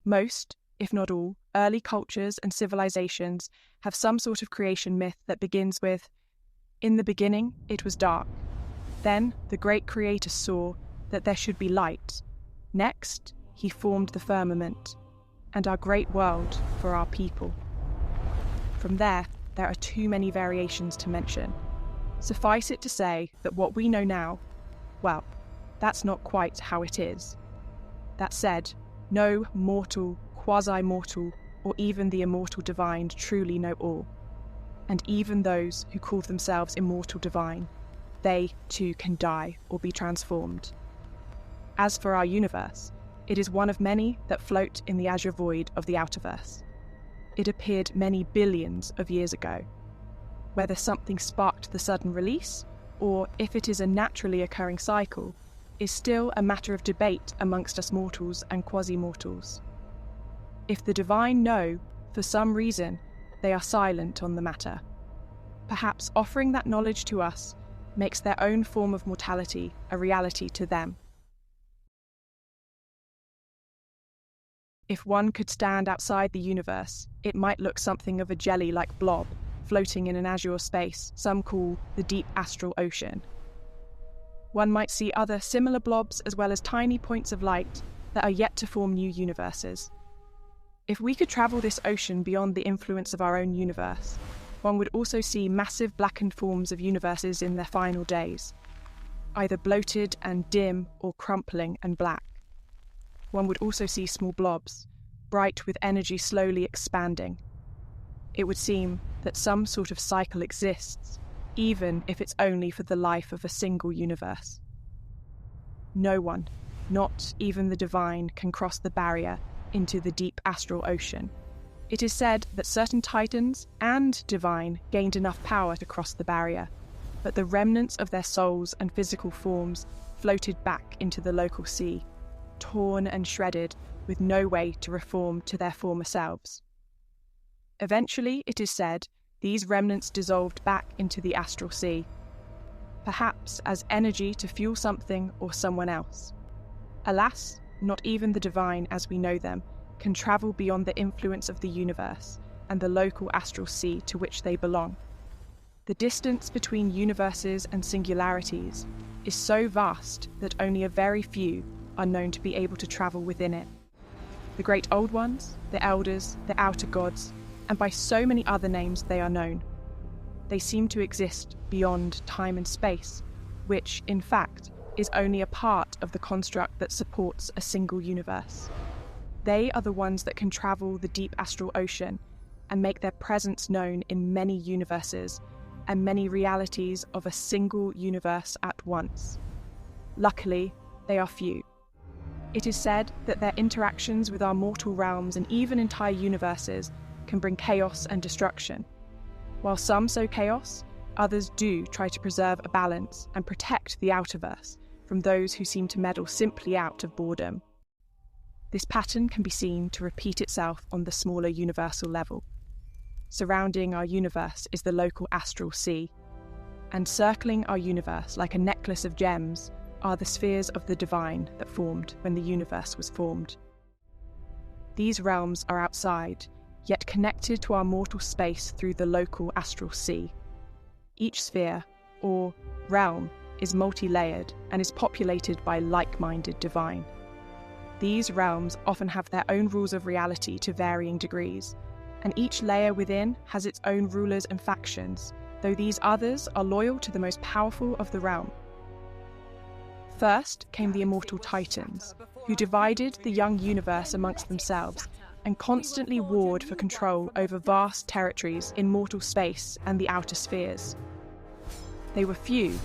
Most, if not all, early cultures and civilizations have some sort of creation myth that begins with, "In the beginning, it was dark. Then the great creator saw that there should be light. Next, he formed the firmament and our great world for our people." From there are too many variations to mention. Suffice it to say that what we know now, well, that's not quite how it is. That said, no mortal, quasi-mortal, or even the immortal divine truly know all. And even those who call themselves immortal divine, they too can die or be transformed. As for our universe, it is one of many that float in the azure void of the Outerverse. It appeared many billions of years ago. Whether something sparked the sudden release, or if it is a naturally occurring cycle, is still a matter of debate amongst us mortals and quasi-mortals. If the divine know, for some reason, they are silent on the matter. Perhaps offering that knowledge to us makes their own form of mortality a reality to them. If one could stand outside the universe, it might look something of a jelly-like blob floating in an azure space some call the deep astral ocean. One might see other similar blobs as well as tiny points of light that are yet to form new universes. If we could travel this ocean beyond the influence of our own universe, one would also see massive blackened forms of universes in their final days, either bloated and dim or crumpling and black. One would also see small blobs, bright with energy slowly expanding. It would seem that some sort of cycle exists, even if it's only for the life of a single universe. No one, not even the divine, can cross the barrier into the deep astral ocean. It is said that certain titans and divine gained enough power to cross the barrier, but the remnants of their souls and physical forms floated back into the local sea, torn and shredded with no way to reform to their former selves. Eventually, it is said, these remnants dissolved back into the astral sea, perhaps as energy to fuel something or someone else. Alas, not even the divine as we know them can travel beyond the influence of the universe and the local astral sea to which they belong. The distance between universes and singularities is so vast that only a very few are known to be able to travel within it. The great old ones, the elders, the outer gods, and by so many other names they are known. They seem to exist beyond time and space, which, in fact, is only a part of the construct that supports a single universe. They are the ones that can travel the deep astral ocean and make their presence known in many universes and many realities of a single universe at once. Luckily, they are few. It is said that their interactions with our mortal realms and even entire universes can bring chaos and destruction. While some sow chaos, others do try to preserve a balance and protect the Outerverse from those who seem to meddle simply out of boredom. This pattern can be seen to repeat itself on the smaller universal level. Surrounding our universe is the local astral sea, and circling our universe like a necklace of gems are the spheres of the divine that formed when the universe was formed. These realms are outside, yet connected to our mortal space through the local astral sea. Each sphere, or realm, is multi-layered and is populated by like-minded divine. These realms often have their own rules of reality to varying degrees, and each layer within has its own rulers and factions, though these others are loyal to the most powerful of the realm. First came the immortal Titans, who divided the young universe amongst themselves and constantly warred for control over vast territories in mortal space and the outer spheres. They were few,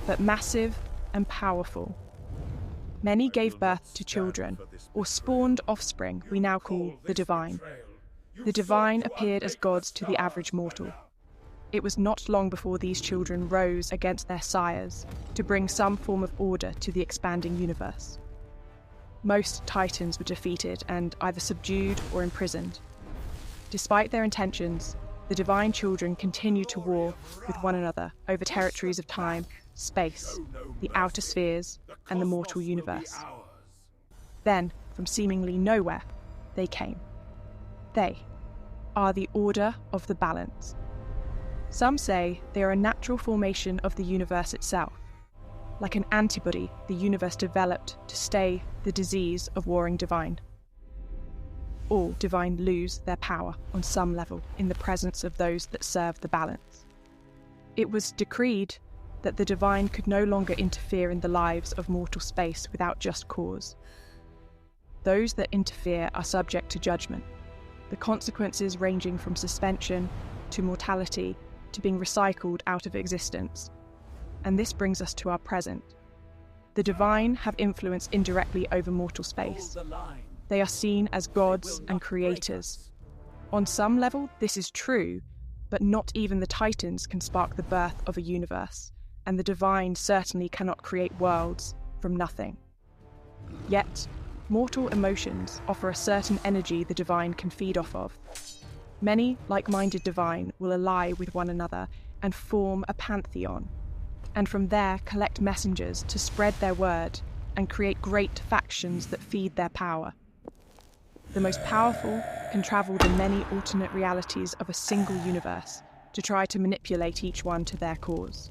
but massive and powerful. Many gave birth to children, or spawned offspring we now call the divine. The divine appeared as gods to the average mortal. It was not long before these children rose against their sires to bring some form of order to the expanding universe. Most Titans were defeated and either subdued or imprisoned. Despite their intentions, the divine children continued to war with one another over territories of time, space, the outer spheres, and the mortal universe. Then, from seemingly nowhere, they came. They are the order of the balance. Some say they are a natural formation of the universe itself. Like an antibody, the universe developed to stay the disease of warring divine. All divine lose their power on some level in the presence of those that serve the balance. It was decreed that the divine could no longer interfere in the lives of mortal space without just cause. Those that interfere are subject to judgment, the consequences ranging from suspension to mortality to being recycled out of existence. And this brings us to our present. The divine have influence indirectly over mortal space. They are seen as gods and creators. On some level, this is true, but not even the Titans can spark the birth of a universe, and the divine certainly cannot create worlds from nothing. Yet, mortal emotions offer a certain energy the divine can feed off of. Many like-minded divine will ally with one another and form a pantheon, and from there collect messengers to spread their word and create great factions that feed their power. The most powerful can travel the many alternate realities of a single universe to try to manipulate each one to their cause.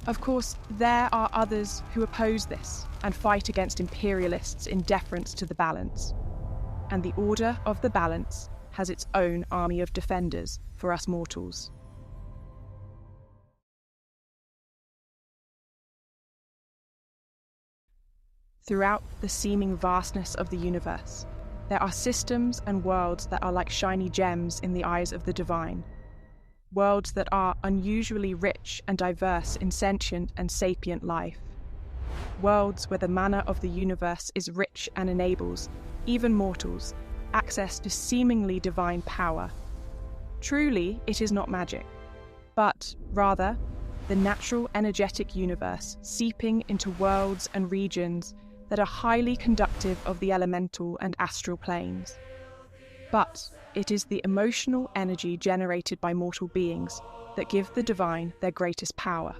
Of course, there are others who oppose this and fight against imperialists in deference to the balance. And the order of the balance has its own army of defenders for us mortals. Throughout the seeming vastness of the universe, there are systems and worlds that are like shiny gems in the eyes of the divine. Worlds that are unusually rich and diverse in sentient and sapient life. Worlds where the manna of the universe is rich and enables, even mortals, access to seemingly divine power. Truly, it is not magic, but rather the natural energetic universe seeping into worlds and regions that are highly conductive of the elemental and astral planes. But it is the emotional energy generated by mortal beings that give the divine their greatest power.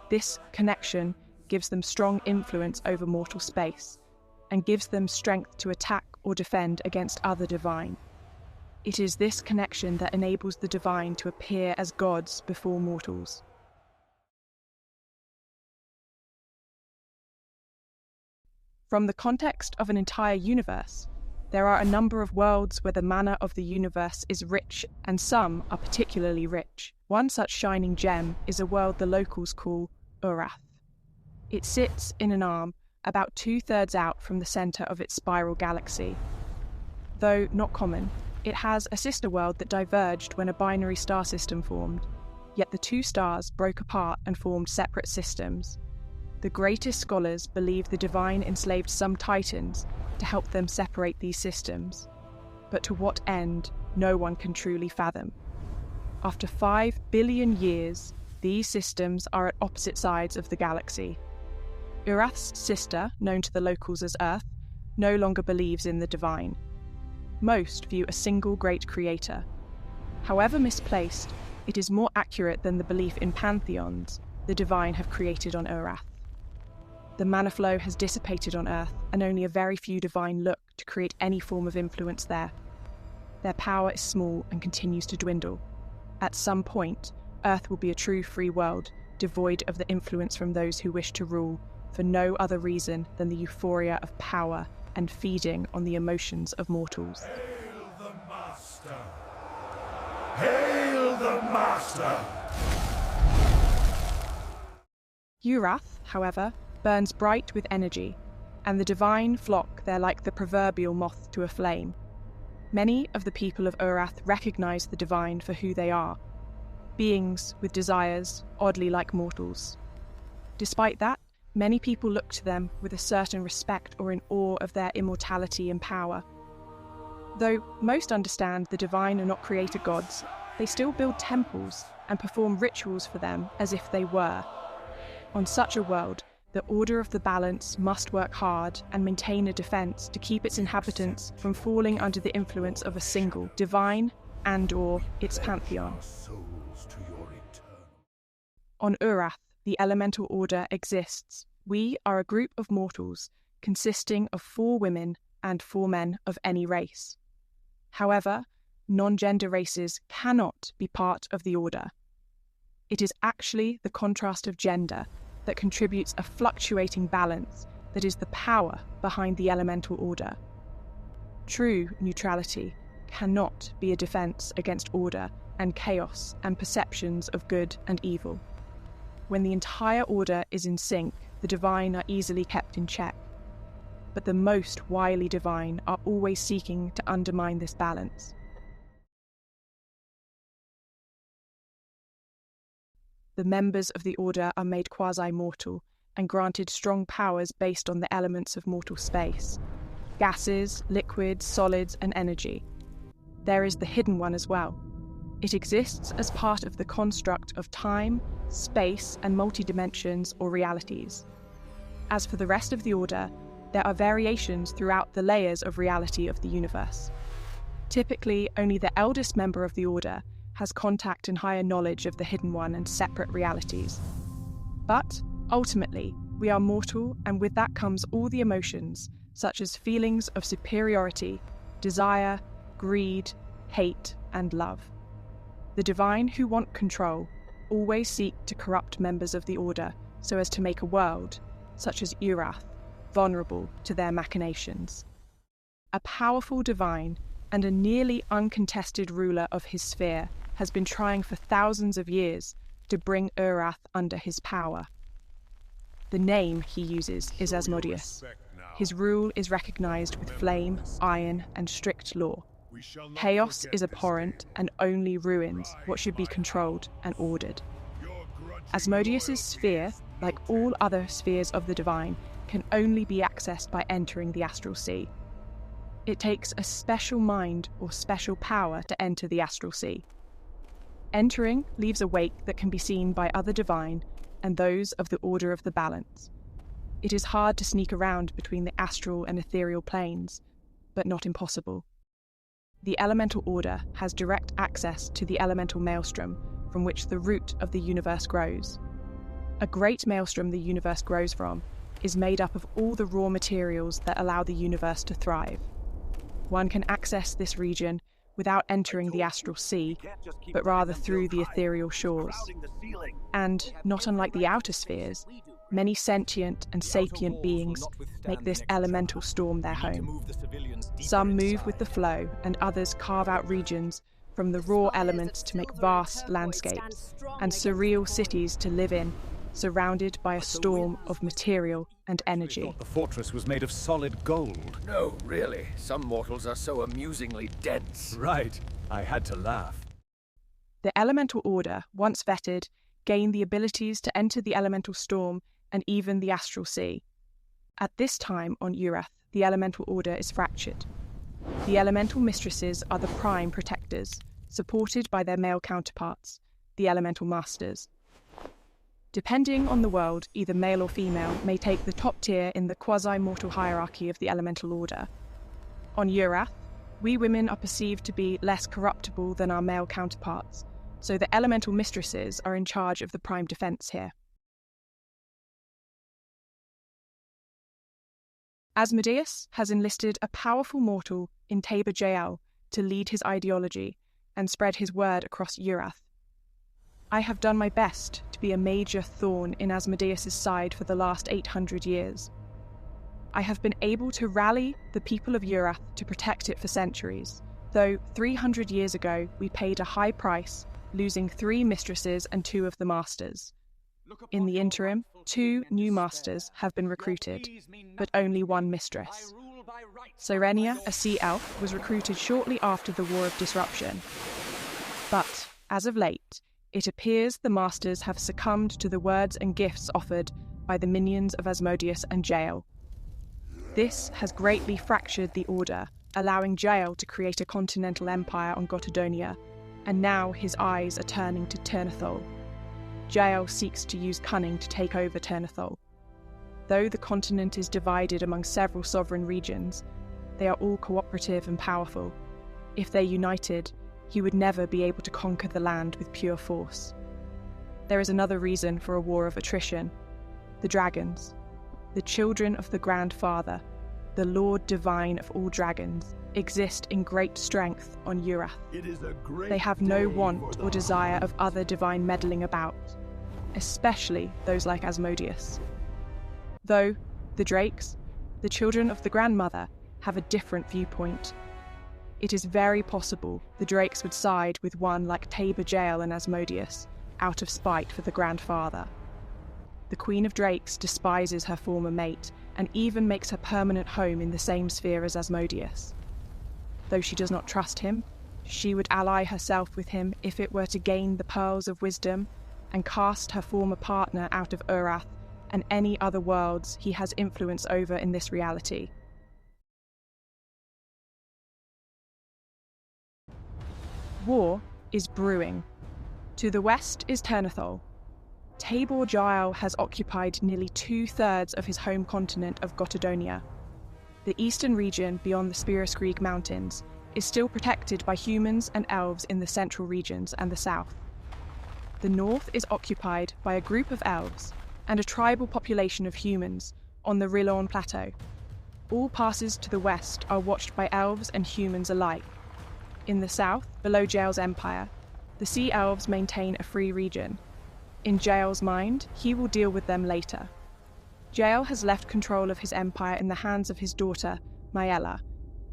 This connection gives them strong influence over mortal space, and gives them strength to attack or defend against other divine. It is this connection that enables the divine to appear as gods before mortals. From the context of an entire universe, there are a number of worlds where the manna of the universe is rich, and some are particularly rich. One such shining gem is a world the locals call Urath. It sits in an arm about 2/3 out from the centre of its spiral galaxy. Though not common, it has a sister world that diverged when a binary star system formed, yet the two stars broke apart and formed separate systems. The greatest scholars believe the divine enslaved some titans to help them separate these systems, but to what end, no one can truly fathom. After 5 billion years, these systems are at opposite sides of the galaxy. Urath's sister, known to the locals as Earth, no longer believes in the divine. Most view a single great creator. However misplaced, it is more accurate than the belief in pantheons the divine have created on Urath. The mana flow has dissipated on Earth, and only a very few divine look to create any form of influence there. Their power is small and continues to dwindle. At some point, Earth will be a true free world, devoid of the influence from those who wish to rule, for no other reason than the euphoria of power and feeding on the emotions of mortals. Hail the Master! Hail the Master! Urath, however, burns bright with energy, and the divine flock there like the proverbial moth to a flame. Many of the people of Urath recognize the divine for who they are, beings with desires oddly like mortals. Despite that, many people look to them with a certain respect or in awe of their immortality and power. Though most understand the divine are not creator gods, they still build temples and perform rituals for them as if they were. On such a world, the Order of the Balance must work hard and maintain a defense to keep its inhabitants from falling under the influence of a single divine and/or its pantheon. On Urath, the elemental order exists. We are a group of mortals consisting of 4 women and for men of any race. However, non-gender races cannot be part of the order. It is actually the contrast of gender that contributes a fluctuating balance that is the power behind the elemental order. True neutrality cannot be a defense against order and chaos and perceptions of good and evil. When the entire order is in sync, the divine are easily kept in check. But the most wily divine are always seeking to undermine this balance. The members of the order are made quasi-mortal and granted strong powers based on the elements of mortal space: gases, liquids, solids, and energy. There is the hidden one as well. It exists as part of the construct of time, space, and multi-dimensions or realities. As for the rest of the order, there are variations throughout the layers of reality of the universe. Typically, only the eldest member of the order has contact and higher knowledge of the hidden one and separate realities. But, ultimately, we are mortal, and with that comes all the emotions, such as feelings of superiority, desire, greed, hate, and love. The divine who want control always seek to corrupt members of the order so as to make a world, such as Urath, vulnerable to their machinations. A powerful divine and a nearly uncontested ruler of his sphere has been trying for thousands of years to bring Urath under his power. The name he uses is Asmodeus. His rule is recognized with flame, iron, and strict law. Chaos is abhorrent and only ruins what should be controlled and ordered. Asmodeus's sphere, like all other spheres of the divine, can only be accessed by entering the astral sea. It takes a special mind or special power to enter the astral sea. Entering leaves a wake that can be seen by other divine and those of the Order of the Balance. It is hard to sneak around between the astral and ethereal planes, but not impossible. The elemental order has direct access to the elemental maelstrom from which the root of the universe grows. A great maelstrom the universe grows from is made up of all the raw materials that allow the universe to thrive. One can access this region without entering the astral sea, but rather through the ethereal shores. And, not unlike the outer spheres, many sentient and sapient beings make this elemental storm their home. Some move with the flow, and others carve out regions from the raw elements to make vast landscapes and surreal cities to live in, surrounded by a storm of material and energy. I thought the fortress was made of solid gold. No, really. Some mortals are so amusingly dense. Right. I had to laugh. The elemental order, once vetted, gain the abilities to enter the elemental storm and even the astral sea. At this time on Urath, the elemental order is fractured. The elemental mistresses are the prime protectors, supported by their male counterparts, the elemental masters. Depending on the world, either male or female may take the top tier in the quasi-mortal hierarchy of the elemental order. On Urath, we women are perceived to be less corruptible than our male counterparts, so the elemental mistresses are in charge of the prime defense here. Asmodeus has enlisted a powerful mortal in Tabor Jael to lead his ideology and spread his word across Urath. I have done my best to be a major thorn in Asmodeus's side for the last 800 years. I have been able to rally the people of Urath to protect it for centuries, though 300 years ago we paid a high price, losing 3 mistresses and 2 of the masters. In the interim, 2 new masters have been recruited, but only 1 mistress. Sirenia, a sea elf, was recruited shortly after the War of Disruption. But, as of late, it appears the masters have succumbed to the words and gifts offered by the minions of Asmodeus and Jael. This has greatly fractured the order, allowing Jael to create a continental empire on Gotadonia, and now his eyes are turning to Turnithol. Jael seeks to use cunning to take over Turnithol. Though the continent is divided among several sovereign regions, they are all cooperative and powerful. If they united, he would never be able to conquer the land with pure force. There is another reason for a war of attrition: the dragons, the children of the Grand Father, the the Lord Divine of all dragons, exist in great strength on Urath. They have no want or desire of other divine meddling about, especially those like Asmodeus. Though the Drakes, the children of the Grandmother, have a different viewpoint. It is very possible the Drakes would side with one like Tabor Jael and Asmodeus, out of spite for the Grandfather. The Queen of Drakes despises her former mate and even makes her permanent home in the same sphere as Asmodeus. Though she does not trust him, she would ally herself with him if it were to gain the pearls of wisdom and cast her former partner out of Urath and any other worlds he has influence over in this reality. War is brewing. To the west is Ternethol. Tabor Jael has occupied nearly 2/3 of his home continent of Gotadonia. The eastern region beyond the Spiraskrieg Mountains is still protected by humans and elves in the central regions and the south. The north is occupied by a group of elves and a tribal population of humans on the Rilorn Plateau. All passes to the west are watched by elves and humans alike. In the south, below Jael's empire, the Sea Elves maintain a free region. In Jael's mind, he will deal with them later. Jael has left control of his empire in the hands of his daughter, Myella,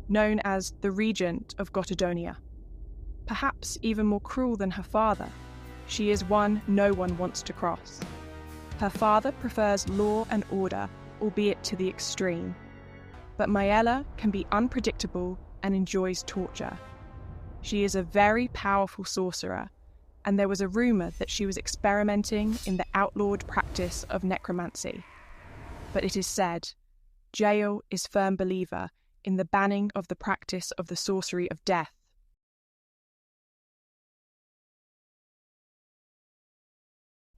known as the Regent of Gotadonia. Perhaps even more cruel than her father, she is one no one wants to cross. Her father prefers law and order, albeit to the extreme. But Myella can be unpredictable and enjoys torture. She is a very powerful sorcerer, and there was a rumour that she was experimenting in the outlawed practice of necromancy. But it is said, Jael is firm believer in the banning of the practice of the sorcery of death.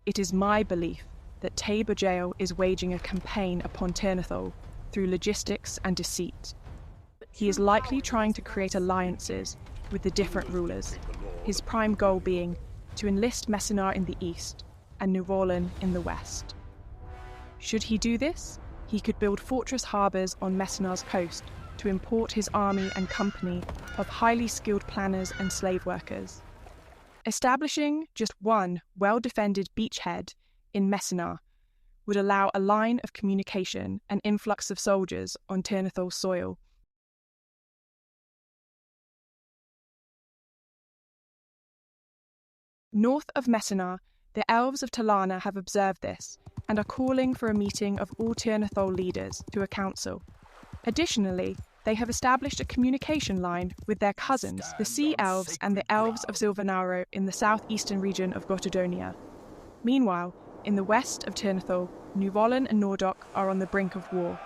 It is my belief that Tabor Jael is waging a campaign upon Ternethol through logistics and deceit. He is likely trying to create alliances with the different rulers, his prime goal being to enlist Messinar in the east and Nuvolen in the west. Should he do this, he could build fortress harbours on Messinar's coast to import his army and company of highly skilled planners and slave workers. Establishing just one well-defended beachhead in Messinar would allow a line of communication and influx of soldiers on Ternethol's soil. North of Messinar, the elves of Talana have observed this and are calling for a meeting of all Ternethol leaders to a council. Additionally, they have established a communication line with their cousins, the Sea Elves and the Elves of Silvanaro in the southeastern region of Gotadonia. Meanwhile, in the west of Ternethol, Nuvolen and Nordok are on the brink of war.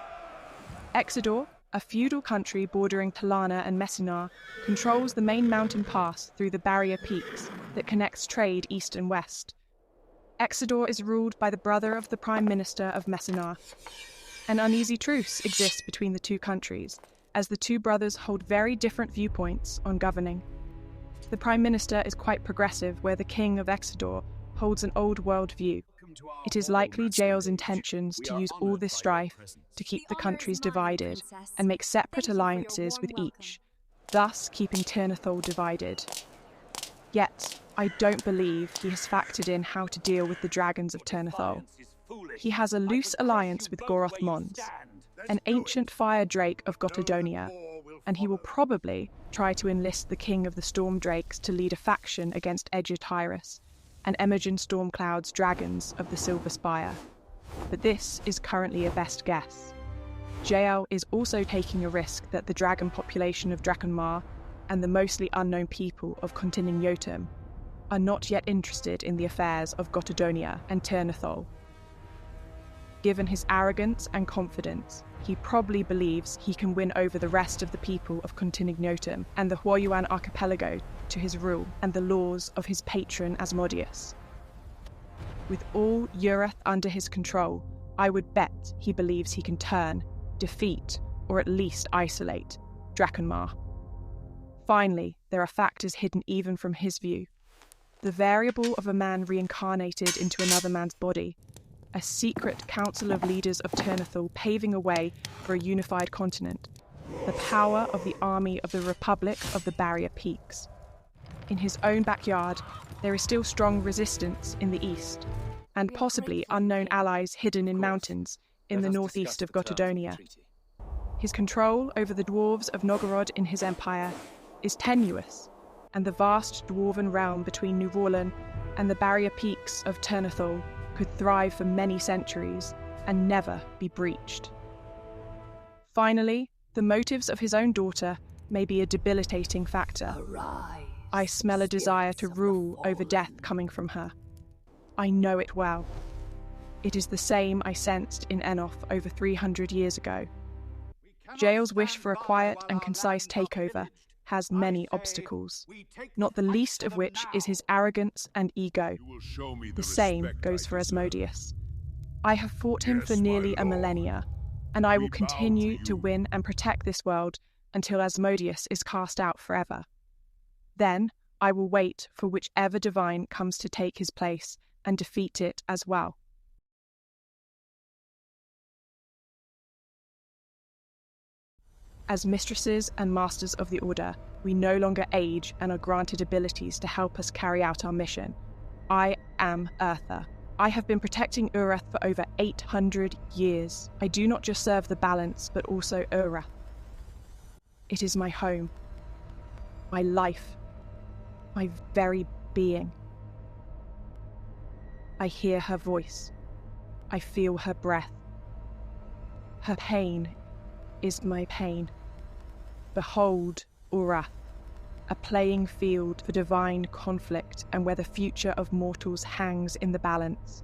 Exodor, a feudal country bordering Talana and Messinar, controls the main mountain pass through the barrier peaks that connects trade east and west. Exodor is ruled by the brother of the Prime Minister of Messinar. An uneasy truce exists between the two countries, as the two brothers hold very different viewpoints on governing. The Prime Minister is quite progressive, where the King of Exodor holds an old world view. It is likely Jael's intentions to use all this strife to keep the countries divided and make separate alliances with each, thus keeping Ternethol divided. Yet, I don't believe he has factored in how to deal with the dragons of Ternethol. He has a loose alliance with Goroth Mons, an ancient fire drake of Gotadonia, and he will probably try to enlist the king of the storm drakes to lead a faction against Edgetyrus and Imogen Stormcloud's dragons of the Silver Spire. But this is currently a best guess. Jael is also taking a risk that the dragon population of Drakenmar and the mostly unknown people of Continignotum are not yet interested in the affairs of Gotadonia and Ternethol. Given his arrogance and confidence, he probably believes he can win over the rest of the people of Continignotum and the Huoyuan archipelago to his rule and the laws of his patron Asmodeus. With all Urath under his control, I would bet he believes he can turn, defeat, or at least isolate Drakenmar. Finally, there are factors hidden even from his view. The variable of a man reincarnated into another man's body, a secret council of leaders of Ternithal paving a way for a unified continent, the power of the army of the Republic of the Barrier Peaks. In his own backyard, there is still strong resistance in the east, and possibly unknown allies hidden in mountains in the northeast of Gotodonia. His control over the dwarves of Novgorod in his empire is tenuous, and the vast dwarven realm between New Vorlon and the barrier peaks of Ternithal could thrive for many centuries and never be breached. Finally, the motives of his own daughter may be a debilitating factor. I smell a desire to rule over death coming from her. I know it well. It is the same I sensed in Enoth over 300 years ago. Jael's wish for a quiet and concise takeover has many obstacles, not the least of which is his arrogance and ego. The same goes for Asmodeus. I have fought him for nearly a millennia, and I will continue to win and protect this world until Asmodeus is cast out forever. Then I will wait for whichever divine comes to take his place and defeat it as well. As mistresses and masters of the Order, we no longer age and are granted abilities to help us carry out our mission. I am Eartha. I have been protecting Urath for over 800 years. I do not just serve the balance, but also Urath. It is my home, my life, my very being. I hear her voice. I feel her breath. Her pain is my pain. Behold, Urath, a playing field for divine conflict and where the future of mortals hangs in the balance.